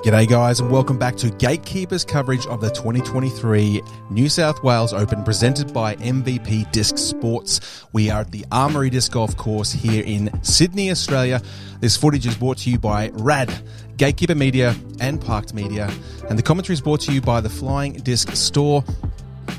G'day guys and welcome back to Gatekeeper's coverage of the 2023 New South Wales Open presented by MVP Disc Sports. We are at the Armoury Disc Golf Course here in Sydney, Australia. This footage is brought to you by RAD, Gatekeeper Media and Parked Media, and the commentary is brought to you by the Flying Disc Store.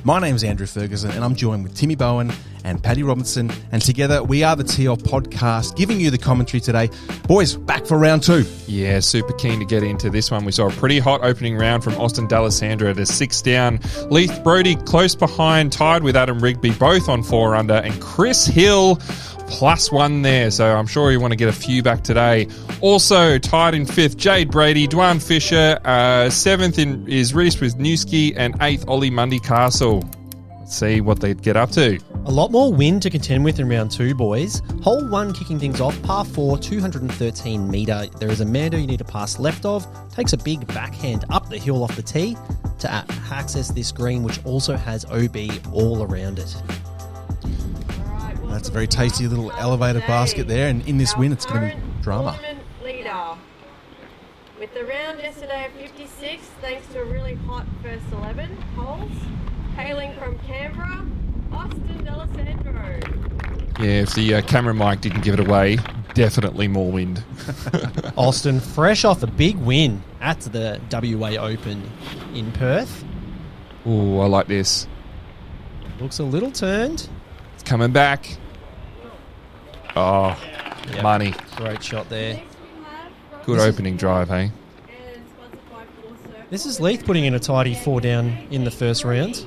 My name is Andrew Ferguson and I'm joined with Timmy Bowen and Paddy Robinson, and together we are the TL podcast giving you the commentary today. Boys, back for round two. Yeah, super keen to get into this one. We saw a pretty hot opening round from Austin D'Alessandro at a 6 down. Leith Brodie close behind, tied with Adam Rigby, both on 4 under, and Chris Hill +1 there, so I'm sure you want to get a few back today. Also tied in 5th, Jade Brady, Dwan Fisher, 7th is Reese Wisniewski, and 8th, Ollie Mundy Castle. Let's see what they'd get up to. A lot more wind to contend with in round 2, boys. Hole 1 kicking things off, par 4, 213 metre. There is a Mando you need to pass left of. Takes a big backhand up the hill off the tee to access this green, which also has OB all around it. That's a very tasty little elevator basket there, and in this win it's going to be drama. Leader. With the round yesterday at 56, thanks to a really hot first 11 holes, hailing from Canberra, Austin D'Alessandro. Yeah, if the camera mic didn't give it away, definitely more wind. Austin, fresh off a big win at the WA Open in Perth. Ooh, I like this. Looks a little turned. It's coming back. Oh, Yep. money. Great shot there. Good opening drive, hey? This is Leith putting in a tidy 4 down in the first round.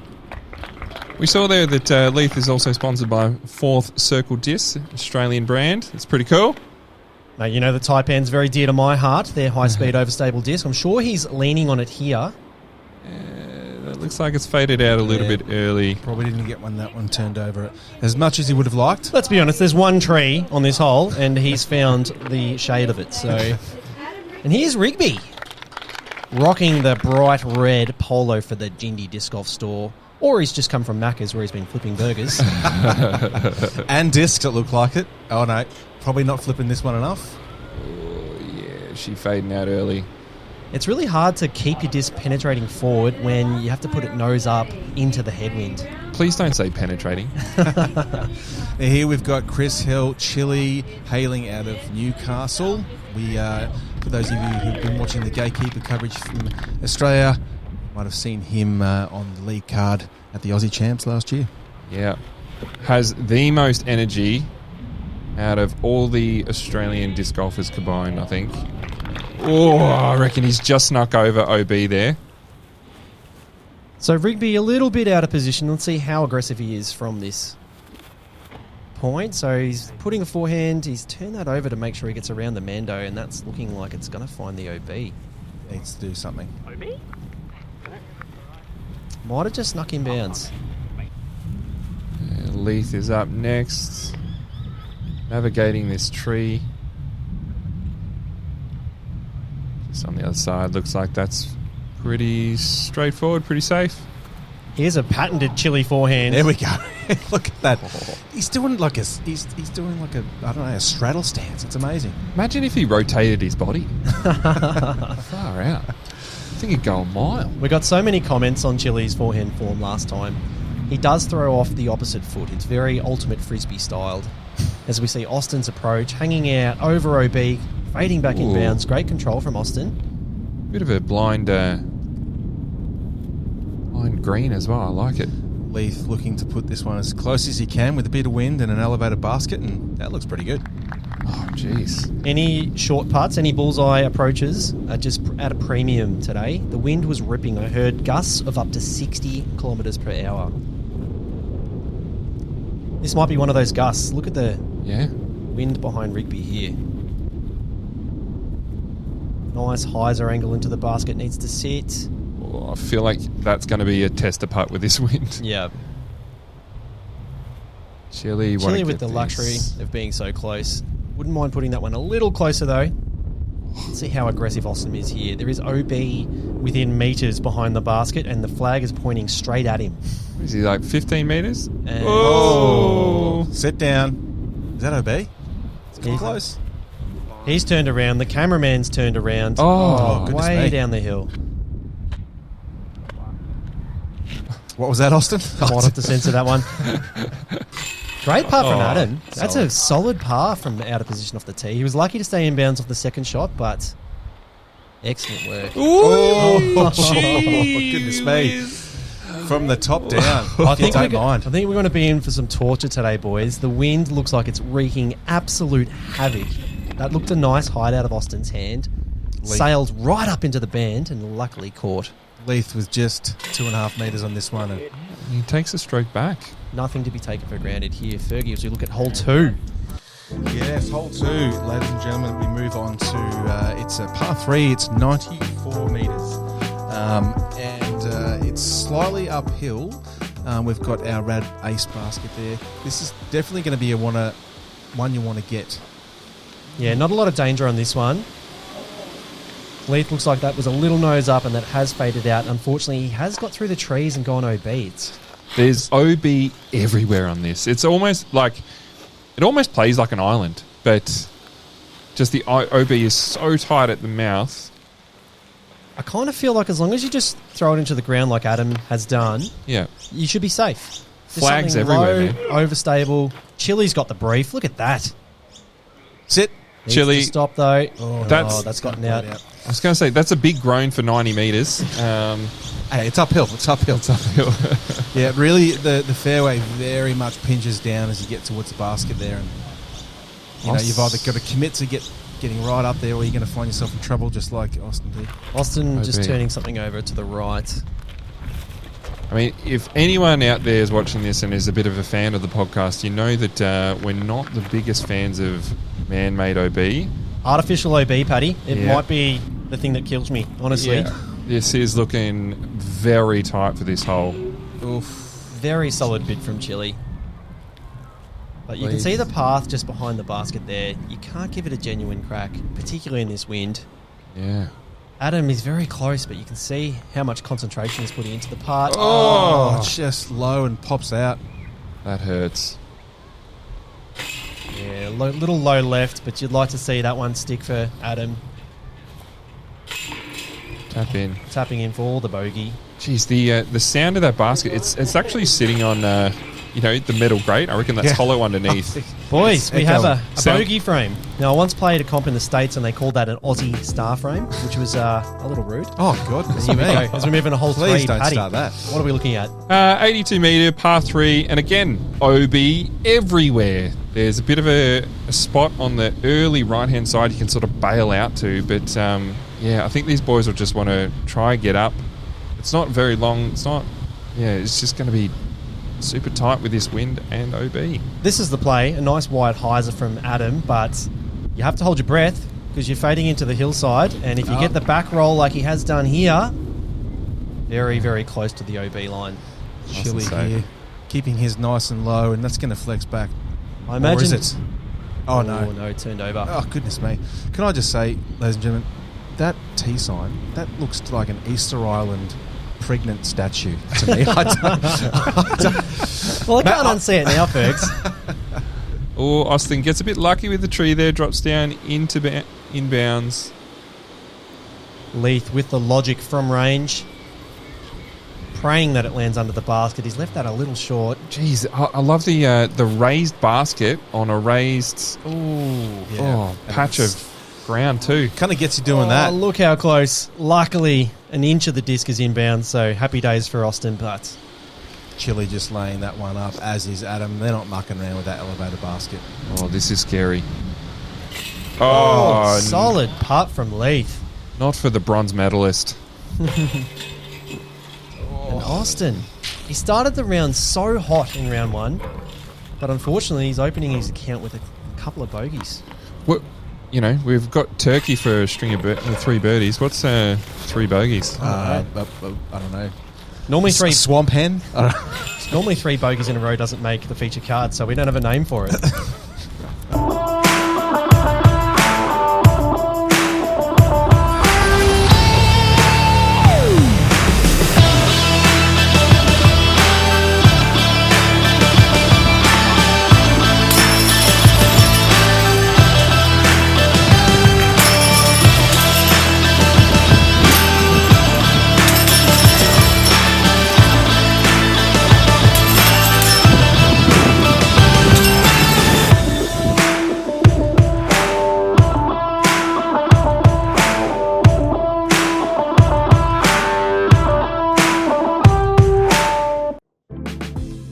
We saw there that Leith is also sponsored by 4th Circle Disc, Australian brand. It's pretty cool. Now, you know the Taipan's very dear to my heart, their high-speed overstable disc. I'm sure he's leaning on it here. It looks like it's faded out a little bit early. Probably didn't get that one turned over as much as he would have liked. Let's be honest, there's one tree on this hole, and he's found the shade of it. So, and here's Rigby, rocking the bright red polo for the Jindy Disc Golf Store. Or he's just come from Macca's where he's been flipping burgers. And discs, it looked like it. Oh no, probably not flipping this one enough. Oh, yeah, she fading out early. It's really hard to keep your disc penetrating forward when you have to put it nose up into the headwind. Please don't say penetrating. Here we've got Chris Hill, Chile, hailing out of Newcastle. We, for those of you who've been watching the Gatekeeper coverage from Australia, might have seen him on the lead card at the Aussie Champs last year. Yeah. Has the most energy out of all the Australian disc golfers combined, I think. Oh, I reckon he's just snuck over OB there. So Rigby a little bit out of position. Let's see how aggressive he is from this point. So he's putting a forehand. He's turned that over to make sure he gets around the Mando, and that's looking like it's going to find the OB. Needs to do something. OB? Might have just snuck in bounds. Leith is up next. Navigating this tree. Just on the other side, looks like that's pretty straightforward, pretty safe. Here's a patented Chile forehand. There we go. Look at that. He's doing like a I don't know, a straddle stance. It's amazing. Imagine if he rotated his body. Far out. I think he'd go a mile. We got so many comments on Chile's forehand form last time. He does throw off the opposite foot. It's very ultimate frisbee styled. As we see Austin's approach, hanging out over OB, fading back in bounds. Great control from Austin. Bit of a blind green as well. I like it. Leith looking to put this one as close as he can with a bit of wind and an elevator basket, and that looks pretty good. Oh, jeez. Any short putts, any bullseye approaches are just at a premium today. The wind was ripping. I heard gusts of up to 60 kilometres per hour. This might be one of those gusts. Look at the wind behind Rigby here. Nice hyzer angle into the basket. Needs to sit. Oh, I feel like that's going to be a tester putt with this wind. Yeah. Chile with the luxury of being so close. Wouldn't mind putting that one a little closer though. Let's see how aggressive Austin is here. There is OB within metres behind the basket, and the flag is pointing straight at him. Is he like 15 metres? And oh! Sit down. Is that OB? It's getting close. He's turned around. The cameraman's turned around. Oh, goodness way me. down the hill. What was that, Austin? Might have to censor that one. Great par from Adam. That's solid. a solid par from out of position off the tee. He was lucky to stay inbounds off the second shot, but excellent work. Oh, goodness me. From the top down. I think don't mind. we're going to be in for some torture today, boys. The wind looks like it's wreaking absolute havoc. That looked a nice hide out of Austin's hand. Sailed right up into the band and luckily caught. Leith was just 2.5 metres on this one. And He takes a stroke back. Nothing to be taken for granted here. Fergie, as we look at hole 2. yes, hole 2, ladies and gentlemen, we move on to, it's a par 3, it's 94 metres. And it's slightly uphill. We've got our rad ace basket there. This is definitely going to be one you want to get. Yeah, not a lot of danger on this one. Leith looks like that was a little nose up and that has faded out. Unfortunately, he has got through the trees and gone OB. There's OB everywhere on this. It's almost like... It almost plays like an island, but just the OB is so tight at the mouth. I kind of feel like as long as you just throw it into the ground like Adam has done, Yeah. you should be safe. Just Flags something everywhere, low, overstable. Chili's got the brief. Look at that. Sit. Needs Chili. to stop though. That's gotten out. I was going to say, that's a big groan for 90 metres. Hey, it's uphill. It's uphill. It's uphill. Yeah, really, the fairway very much pinches down as you get towards the basket there. And you've either got to commit to getting right up there, or you're going to find yourself in trouble, just like Austin did. Austin just OB. turning something over to the right. I mean, if anyone out there is watching this and is a bit of a fan of the podcast, you know that we're not the biggest fans of man-made OB. Artificial OB, Paddy. It Yeah. might be the thing that kills me, honestly. This is looking very tight for this hole. Oof. Very solid bid from Chili. But you can see the path just behind the basket there. You can't give it a genuine crack, particularly in this wind. Yeah. Adam is very close, but you can see how much concentration he's putting into the part. Oh, it's just low and pops out. That hurts. Yeah, little low left, but you'd like to see that one stick for Adam. Tap in. Tapping in for all the bogey. Jeez, the sound of that basket, it's actually sitting on, the metal grate. I reckon that's Yeah. hollow underneath. Boys, we have a Sound- bogey frame. Now, I once played a comp in the States and they called that an Aussie star frame, which was a little rude. Oh, God. Here we go. As we move into hole 3, Please don't Paddy, start that. what are we looking at? 82 metre, par 3, and again, OB everywhere. There's a bit of a spot on the early right-hand side you can sort of bail out to, but I think these boys will just want to try and get up. It's not very long. It's just going to be super tight with this wind and OB. This is the play. A nice wide hyzer from Adam, but you have to hold your breath because you're fading into the hillside, and if you get the back roll like he has done here, very, very close to the OB line. Chili Nice and safe. here, keeping his nice and low, and that's going to flex back. I imagine. Or is it? Oh, no. Oh, no, it turned over. Oh, goodness me. Can I just say, ladies and gentlemen, that T sign, that looks like an Easter Island pregnant statue to me. Well, I can't unsee it now, Fergs. Oh, Austin gets a bit lucky with the tree there, drops down into inbounds. Leith with the logic from range, praying that it lands under the basket. He's left that a little short. Jeez, I love the raised basket on a raised patch of ground too. Kind of gets you doing that. Look how close. Luckily, an inch of the disc is inbound, so happy days for Austin, but Chili just laying that one up, as is Adam. They're not mucking around with that elevator basket. Oh, this is scary. solid putt from Leith. Not for the bronze medalist. And Austin, he started the round so hot in round 1, but unfortunately he's opening his account with a couple of bogeys. What, we've got Turkey for a string of 3 birdies. What's 3 bogeys? I don't know. Normally three Swamp hen? I don't know. Normally 3 bogeys in a row doesn't make the feature card, so we don't have a name for it.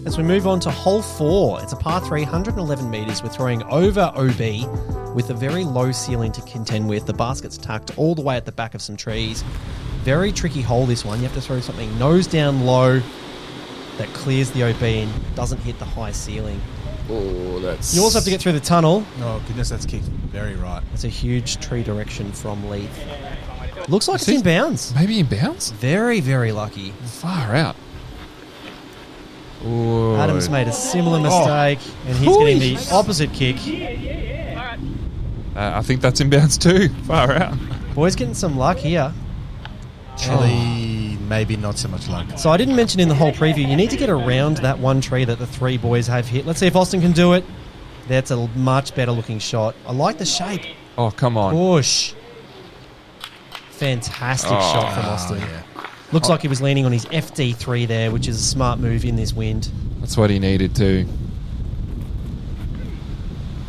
As we move on to hole 4, it's a par 3, 111 metres. We're throwing over OB with a very low ceiling to contend with. The basket's tucked all the way at the back of some trees. Very tricky hole, this one. You have to throw something nose down low that clears the OB and doesn't hit the high ceiling. Oh, that's... You also have to get through the tunnel. Oh, goodness, that's kicked very right. It's a huge tree direction from Leith. Looks like it's in bounds. Maybe in bounds? Very, very lucky. Far out. Ooh. Adam's made a similar mistake, and he's getting the opposite kick. I think that's in bounds too. Far out. Boys getting some luck here. Chile, maybe not so much luck. So I didn't mention in the whole preview, you need to get around that one tree that the 3 boys have hit. Let's see if Austin can do it. That's a much better looking shot. I like the shape. Oh, come on. Push. Fantastic shot from Austin. Yeah. Looks like he was leaning on his FD3 there, which is a smart move in this wind. That's what he needed too.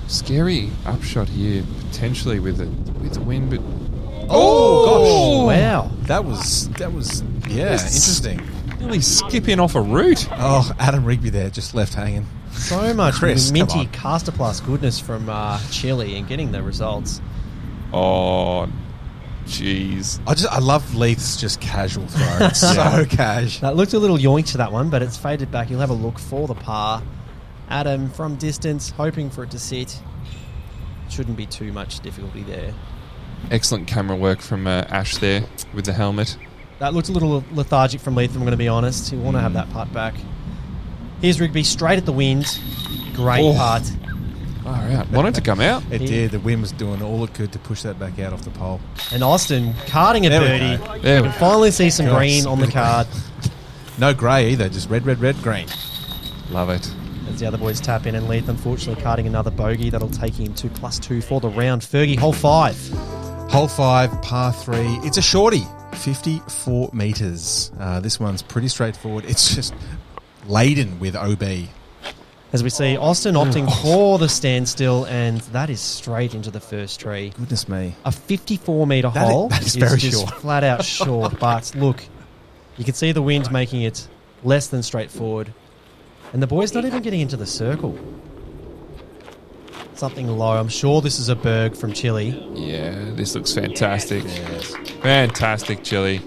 Scary upshot here, potentially with the wind, but... Oh, gosh. Wow. That was interesting. Nearly skipping off a route. Oh, Adam Rigby there, just left hanging. So much Chris, minty come caster plus goodness from Chile and getting the results. Oh, jeez. I love Leith's just casual throw. It's so cash. That looked a little yoink to that one, but it's faded back. He'll have a look for the par. Adam from distance, hoping for it to sit. Shouldn't be too much difficulty there. Excellent camera work from Ash there with the helmet. That looked a little lethargic from Leith, I'm going to be honest. He'll want to have that putt back. Here's Rigby straight at the wind. Great putt. Far out. Wanted to come out. It did. The wind was doing all it could to push that back out off the pole. And Austin carting a There we birdie. go. There we We go. finally see some Gosh. green on the card. No grey either, just red, green. Love it. As the other boys tap in, and Leith unfortunately carting another bogey. That'll take him to +2 for the round. Fergie, hole 5. Hole 5, par 3. It's a shorty, 54 metres. This one's pretty straightforward. It's just laden with OB. As we see Austin opting for the standstill, and that is straight into the first tree. Goodness me. A 54-metre That hole is very just short. flat out short. But look, you can see the wind making it less than straightforward. And the boy's not even getting into the circle. Something low. I'm sure this is a berg from Chile. Yeah, this looks fantastic. Yes. Fantastic, Chile.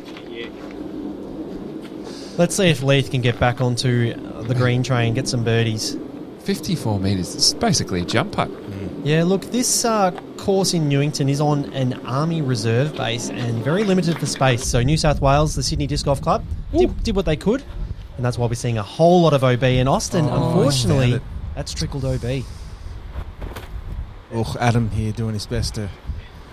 Let's see if Leith can get back onto the green train, get some birdies. 54 metres. It's basically a jump putt. Yeah, look, this course in Newington is on an Army Reserve base and very limited for space. So New South Wales, the Sydney Disc Golf Club, did what they could. And that's why we're seeing a whole lot of OB. And Austin, unfortunately, damn it. that's trickled OB. Oh, Adam here doing his best to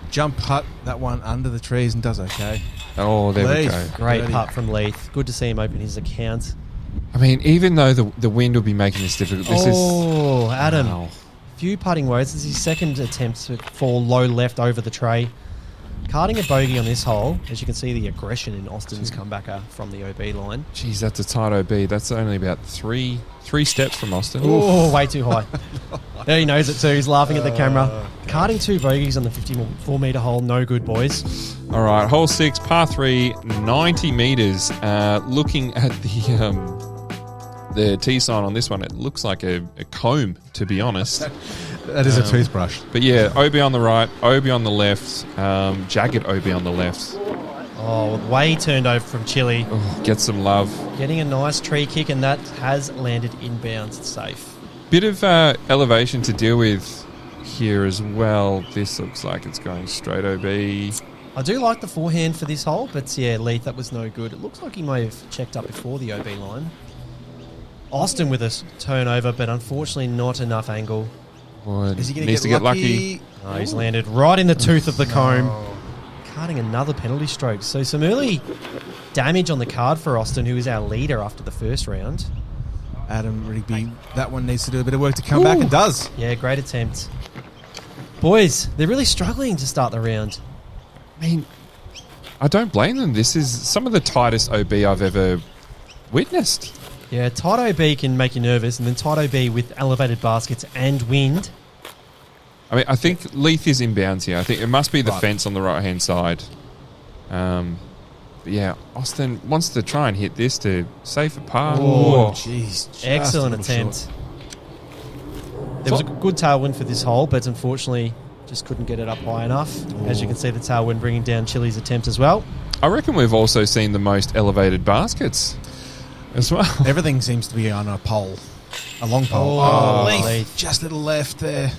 jump putt that one under the trees and does okay. Oh, there we Leith. go. Great Birdie. putt from Leith. Good to see him open his account. I mean, even though the wind will be making this difficult, this is... Adam. Wow. Few putting woes. This is his second attempt to fall low left over the tray. Karting a bogey on this hole. As you can see, the aggression in Austin's comebacker from the OB line. Jeez, that's a tight OB. That's only about three steps from Austin. Oh, way too high. There he knows it too. He's laughing at the camera. Karting 2 bogeys on the 54-metre hole. No good, boys. All right, hole 6, par 3, 90 metres. Looking at the tee sign on this one, it looks like a comb, to be honest. That is a toothbrush. But yeah, OB on the right, OB on the left, jagged OB on the left. Oh, way turned over from Chile. Oh, get some love. Getting a nice tree kick, and that has landed inbounds. It's safe. Bit of elevation to deal with here as well. This looks like it's going straight OB. I do like the forehand for this hole, but yeah, Leith, that was no good. It looks like he may have checked up before the OB line. Austin with a turnover, but unfortunately not enough angle. Boy, Is he going needs to to get lucky. Oh, he's landed right in the tooth of the comb. Carding another penalty stroke. So some early damage on the card for Austin, who is our leader after the first round. Adam Rigby, that one needs to do a bit of work to come back and does. Yeah, great attempt. Boys, they're really struggling to start the round. I mean, I don't blame them. This is some of the tightest OB I've ever witnessed. Yeah, tight OB can make you nervous, and then tight OB with elevated baskets and wind. I mean, I think Leith is inbounds here. I think it must be the Right. fence on the right-hand side. But yeah, Austin wants to try and hit this to save a par. Oh, jeez. Excellent attempt. There was a good tailwind for this hole, but unfortunately just couldn't get it up high enough. As you can see, the tailwind bringing down Chili's attempt as well. I reckon we've also seen the most elevated baskets as well. Everything seems to be on a pole. A long pole. Leith. Just to the left there.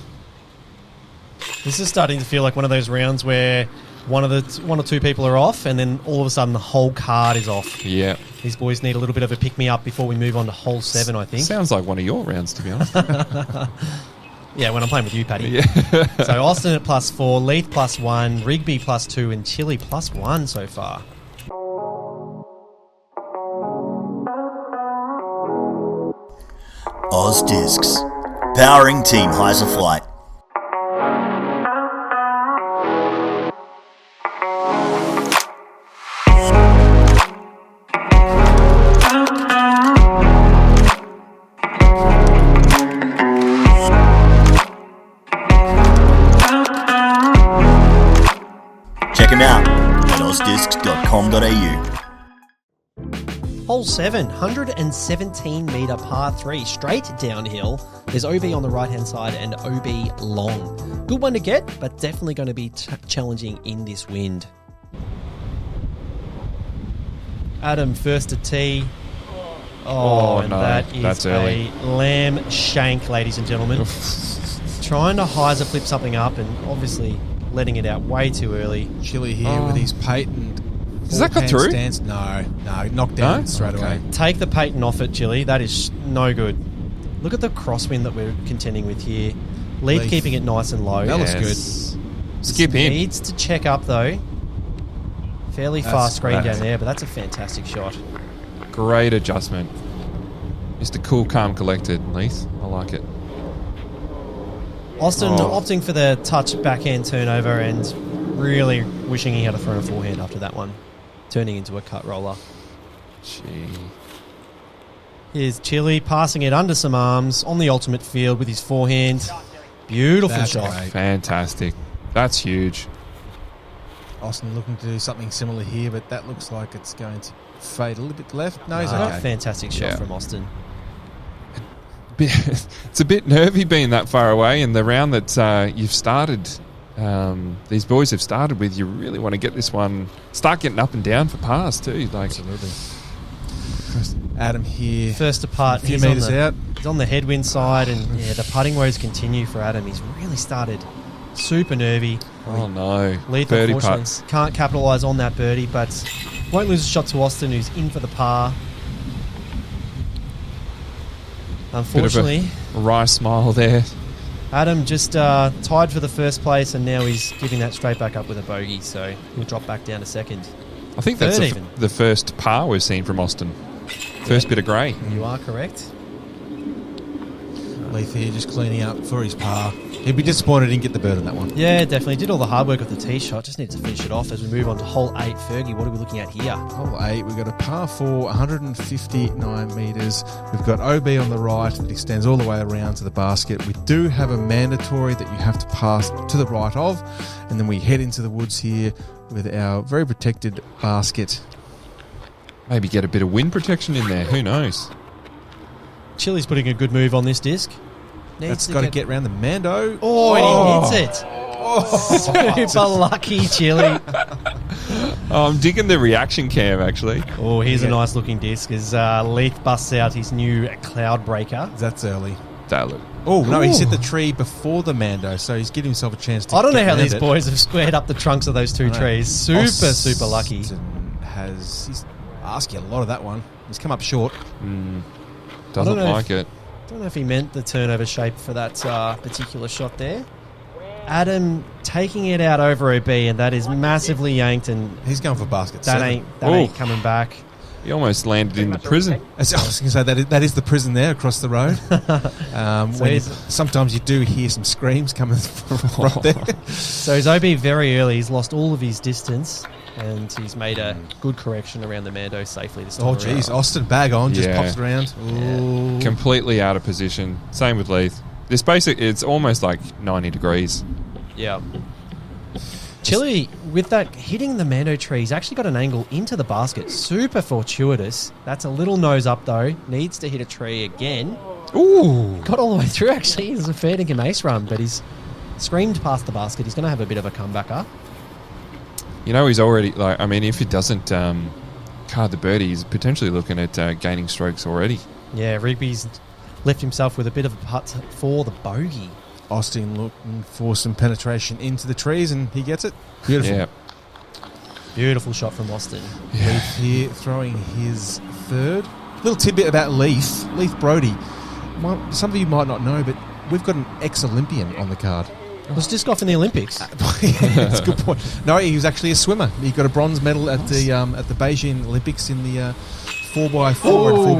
This is starting to feel like one of those rounds where one or two people are off, and then all of a sudden the whole card is off. Yeah. These boys need a little bit of a pick-me-up before we move on to hole 7, I think. Sounds like one of your rounds, to be honest. Yeah, when I'm playing with you, Paddy. Yeah. So Austin at +4, Leith +1, Rigby +2, and Chili +1 so far. Oz Discs, powering Team Heiser Flight. Check them out at ozdiscs.com.au. Hole 7, 117 metre par 3, straight downhill. There's OB on the right-hand side and OB long. Good one to get, but definitely going to be challenging in this wind. Adam first to tee. Oh, and no, that's a lamb shank, ladies and gentlemen. Trying to Heiser flip something up and obviously letting it out way too early. Chili here with his patent. Does that go through? Stance. No, knocked down straight away. Take the patent off it, Chili. That is no good. Look at the crosswind that we're contending with here. Leith keeping it nice and low. That looks good. Skip in. Needs to check up though. Fairly fast screen down there, but that's a fantastic shot. Great adjustment. Mr. Cool, Calm, Collected, Leith. I like it. Austin opting for the touch backhand turnover and really wishing he had a thrown forehand after that one. Turning into a cut roller. Gee. Here's Chili passing it under some arms on the ultimate field with his forehand. Beautiful That's shot. great. Fantastic. That's huge. Austin looking to do something similar here, but that looks like it's going to fade a little bit left. No, he's okay. Fantastic shot from Austin. It's a bit nervy being that far away, and the round that you've started, these boys have started with, you really want to get this one, start getting up and down for pars too. Like, absolutely. Adam here. First apart, a few metres out. He's on the headwind side, and the putting woes continue for Adam. He's really started super nervy. Oh no. Leith, birdie unfortunately, putts. can't capitalise on that birdie, but won't lose a shot to Austin, who's in for the par. Unfortunately, Bit of a wry smile there. Adam just tied for the first place, and now he's giving that straight back up with a bogey, so he'll drop back down to second. I think that's Third even. the first par we've seen from Austin. First bit of grey. You are correct. Leith here just cleaning up for his par. He'd be disappointed he didn't get the bird on that one. Yeah, definitely. Did all the hard work of the tee shot. Just needs to finish it off as we move on to hole 8. Fergie, what are we looking at here? Hole 8, we've got a par 4, 159 metres. We've got OB on the right that extends all the way around to the basket. We do have a mandatory that you have to pass to the right of, and then we head into the woods here with our very protected basket. Maybe get a bit of wind protection in there. Who knows? Chili's putting a good move on this disc. That's got to get around the Mando. Oh, and he hits it. Super lucky, Chili. I'm digging the reaction cam, actually. Oh, here's a nice looking disc as Leith busts out his new Cloud Breaker. That's early. That look. Oh, no, he's hit the tree before the Mando, so he's giving himself a chance to I don't know get how around these it. boys have squared up the trunks of those two trees. Super lucky. He's asking a lot of that one. He's come up short. Doesn't like it. Don't know if he meant the turnover shape for that particular shot there. Adam taking it out over OB, and that is massively yanked, and He's going for basket that 7. ain't coming back. He almost landed in the prison. I was going to say that is the prison there across the road. Sometimes you do hear some screams coming from right there. So he's OB very early. He's lost all of his distance, and he's made a good correction around the Mando safely this time Oh, around. geez. Austin bag on, just Yeah. pops it around. Ooh. Completely out of position. Same with Leith. It's almost like 90 degrees. Yeah. Chile, with that hitting the Mando tree, he's actually got an angle into the basket. Super fortuitous. That's a little nose up, though. Needs to hit a tree again. Ooh. Got all the way through, actually. It was a fair dinkum ace run, but he's screamed past the basket. He's going to have a bit of a comebacker. You know, he's already, if he doesn't card the birdie, he's potentially looking at gaining strokes already. Yeah, Rigby's left himself with a bit of a putt for the bogey. Austin looking for some penetration into the trees, and he gets it. Beautiful. Yeah. Beautiful shot from Austin. Leith here throwing his third. Little tidbit about Leith Brodie. Some of you might not know, but we've got an ex-Olympian on the card. Was disc golf in the Olympics? That's a good point. No, he was actually a swimmer. He got a bronze medal at the Beijing Olympics in the 4x4 and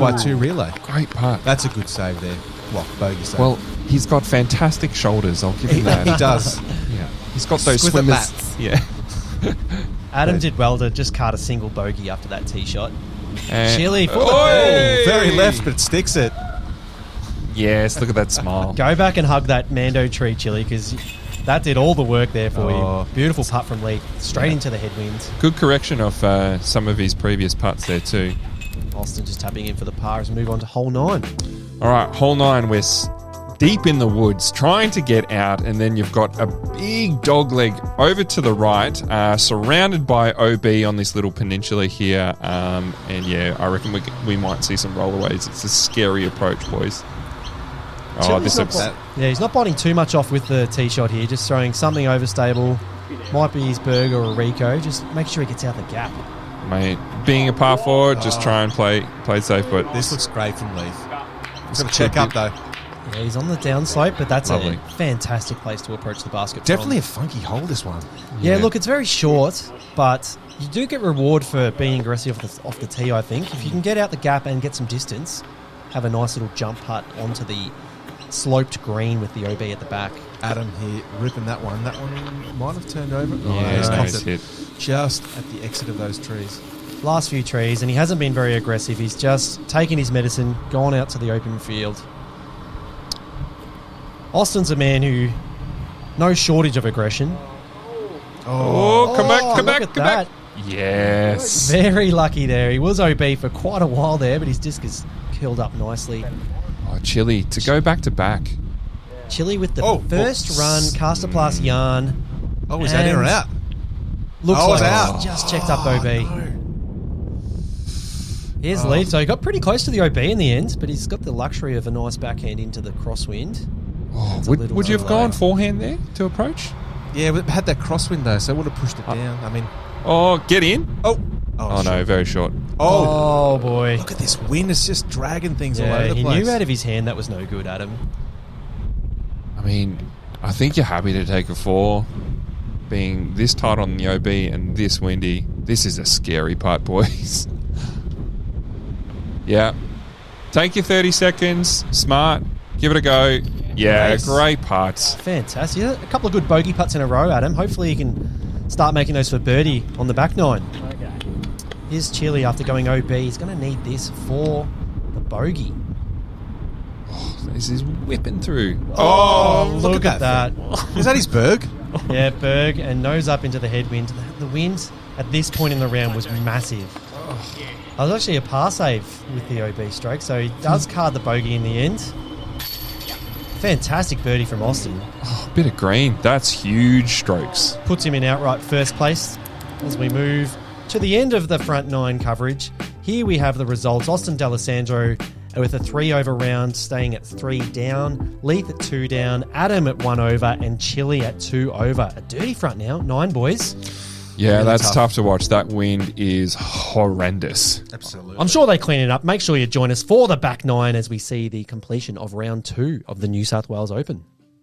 4x2 relay. Great putt. That's a good save there. Well, bogey save. Well, he's got fantastic shoulders. I'll give him that. He does. Yeah. He's got those Exquisite swimmers. lats. Yeah. Adam did well to just card a single bogey after that tee shot. And Chile for the Oi! Very left, but sticks it. Yes, look at that smile. Go back and hug that Mando tree, Chile, because that did all the work there for you. Beautiful putt from Leith, straight into the headwind. Good correction of some of his previous putts there too. Austin just tapping in for the par as we move on to hole 9. All right, hole 9, we're deep in the woods, trying to get out, and then you've got a big dog leg over to the right, surrounded by OB on this little peninsula here. And yeah, I reckon we might see some rollaways. It's a scary approach, boys. Oh, Chile's he's not biting too much off with the tee shot here, just throwing something overstable. Might be his Berg or a Rico. Just make sure he gets out the gap. Mate, being a par 4, just try and play safe. But This looks great from Leith. He's got to check up, though. Yeah, he's on the downslope, but that's Lovely. a fantastic place to approach the basket. Definitely from. a funky hole, this one. Yeah, look, it's very short, but you do get reward for being aggressive off the tee, I think. If you can get out the gap and get some distance, have a nice little jump putt onto the sloped green with the OB at the back. Adam here ripping that one. That one might have turned over. Yeah, Copped nice it hit. just at the exit of those trees. Last few trees, and he hasn't been very aggressive. He's just taken his medicine, gone out to the open field. Austin's a man who, no shortage of aggression. Oh, come back, come look back, at come that. back. Yes. Very lucky there. He was OB for quite a while there, but his disc is curled up nicely. Oh, Chile, to go back to back. Chile with the first run, caster plus yarn. Oh, is that in or out? Looks Oh, like it's out. it's just checked up OB. Here's Leith. So he got pretty close to the OB in the end, but he's got the luxury of a nice backhand into the crosswind. Oh, It's a would little you have too gone low. forehand there to approach? Yeah, but it had that crosswind, though, so it would have pushed it down. I mean... Oh, get in. Oh, Oh, no, very short. Oh, boy. Look at this wind. It's just dragging things all Yeah, over the he place. knew out of his hand that was no good, Adam. I mean, I think you're happy to take a 4. Being this tight on the OB and this windy, this is a scary putt, boys. Yeah. Take your 30 seconds. Smart. Give it a go. Yeah, Nice. great putts. Fantastic. A couple of good bogey putts in a row, Adam. Hopefully he can start making those for birdie on the back 9. Here's Chile after going OB. He's going to need this for the bogey. This is whipping through. Oh, Look at that. Is that his Berg? Yeah, Berg, and nose up into the headwind. The wind at this point in the round was massive. That was actually a par save with the OB stroke, so he does card the bogey in the end. Fantastic birdie from Austin. Oh, bit of green. That's huge strokes. Puts him in outright first place as we move to the end of the front 9 coverage. Here we have the results. Austin D'Alessandro with a 3 over round, staying at 3 down. Leith at 2 down. Adam at 1 over. And Chile at 2 over. A dirty front now. 9 boys. Yeah, Really that's tough. tough to watch. That wind is horrendous. Absolutely. I'm sure they clean it up. Make sure you join us for the back 9 as we see the completion of round 2 of the New South Wales Open.